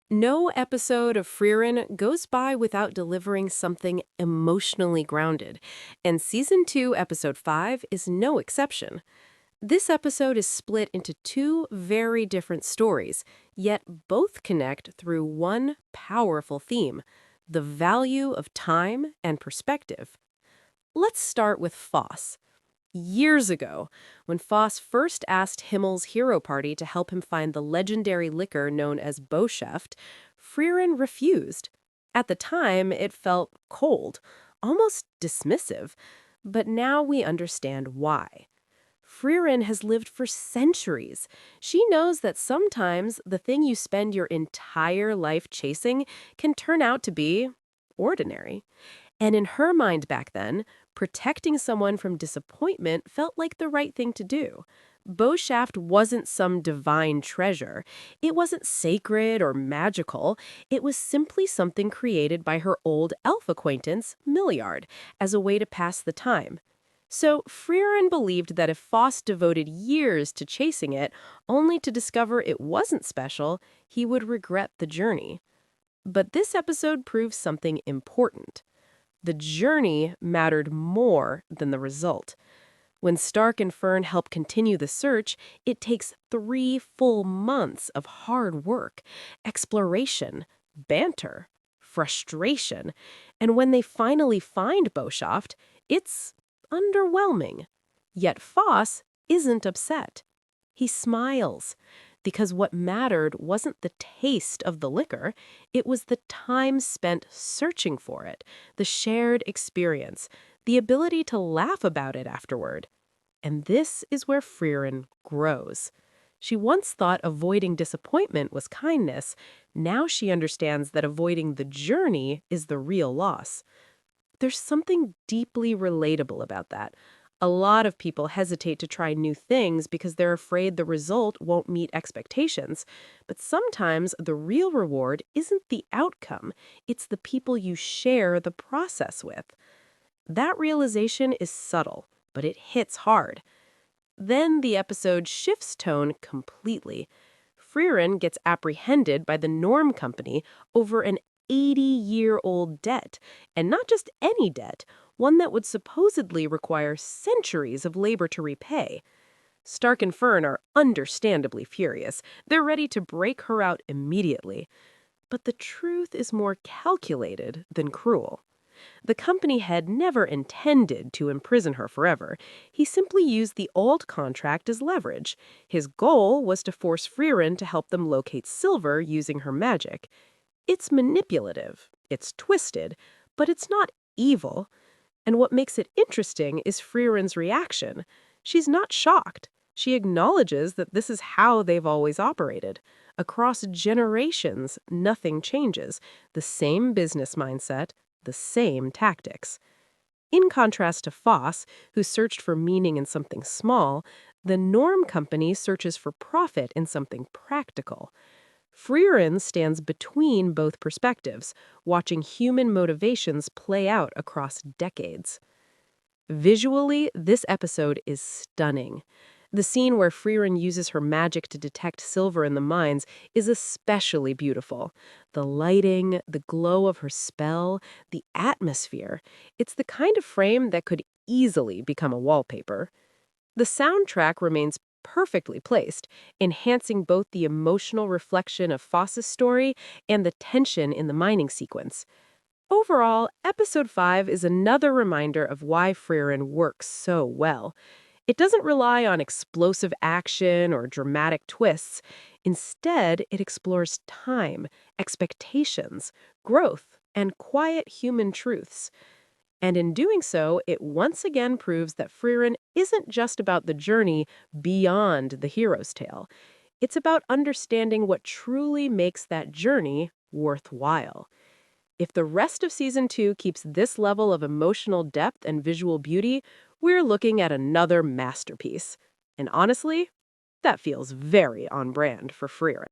No episode of Frieren goes by without delivering something emotionally grounded, and Season 2, Episode 5 is no exception. This episode is split into two very different stories, yet both connect through one powerful theme: the value of time and perspective. Let's start with Foss. Years ago, when Fass first asked Himmel's hero party to help him find the legendary liquor known as Bosheft, Frieren refused. At the time, it felt cold, almost dismissive, but now we understand why. Frieren has lived for centuries. She knows that sometimes the thing you spend your entire life chasing can turn out to be ordinary. And in her mind back then, protecting someone from disappointment felt like the right thing to do. Beaushaft wasn't some divine treasure. It wasn't sacred or magical. It was simply something created by her old elf acquaintance, Milliard, as a way to pass the time. So Frieren believed that if Faust devoted years to chasing it, only to discover it wasn't special, he would regret the journey. But this episode proves something important. The journey mattered more than the result. When Stark and Fern help continue the search, it takes 3 full months of hard work, exploration, banter, frustration. And when they finally find Beaushaft, it's underwhelming. Yet Foss isn't upset. He smiles, because what mattered wasn't the taste of the liquor, it was the time spent searching for it, the shared experience, the ability to laugh about it afterward. And this is where Frieren grows. She once thought avoiding disappointment was kindness. Now she understands that avoiding the journey is the real loss. There's something deeply relatable about that. A lot of people hesitate to try new things because they're afraid the result won't meet expectations. But sometimes the real reward isn't the outcome, it's the people you share the process with. That realization is subtle, but it hits hard. Then the episode shifts tone completely. Frieren gets apprehended by the Norm Company over an 80-year-old debt, and not just any debt, one that would supposedly require centuries of labor to repay. Stark and Fern are understandably furious. They're ready to break her out immediately. But the truth is more calculated than cruel. The company head never intended to imprison her forever. He simply used the old contract as leverage. His goal was to force Frieren to help them locate silver using her magic. It's manipulative, it's twisted, but it's not evil. And what makes it interesting is Frieren's reaction. She's not shocked. She acknowledges that this is how they've always operated. Across generations, nothing changes. The same business mindset, the same tactics. In contrast to Foss, who searched for meaning in something small, the Norm Company searches for profit in something practical. Frieren stands between both perspectives, watching human motivations play out across decades. Visually, this episode is stunning. The scene where Frieren uses her magic to detect silver in the mines is especially beautiful. The lighting, the glow of her spell, the atmosphere. It's the kind of frame that could easily become a wallpaper. The soundtrack remains perfectly placed, enhancing both the emotional reflection of Foss's story and the tension in the mining sequence. Overall, Episode 5 is another reminder of why Frieren works so well. It doesn't rely on explosive action or dramatic twists. Instead, it explores time, expectations, growth, and quiet human truths. And in doing so, it once again proves that Frieren isn't just about the journey beyond the hero's tale. It's about understanding what truly makes that journey worthwhile. If the rest of Season 2 keeps this level of emotional depth and visual beauty, we're looking at another masterpiece. And honestly, that feels very on brand for Frieren.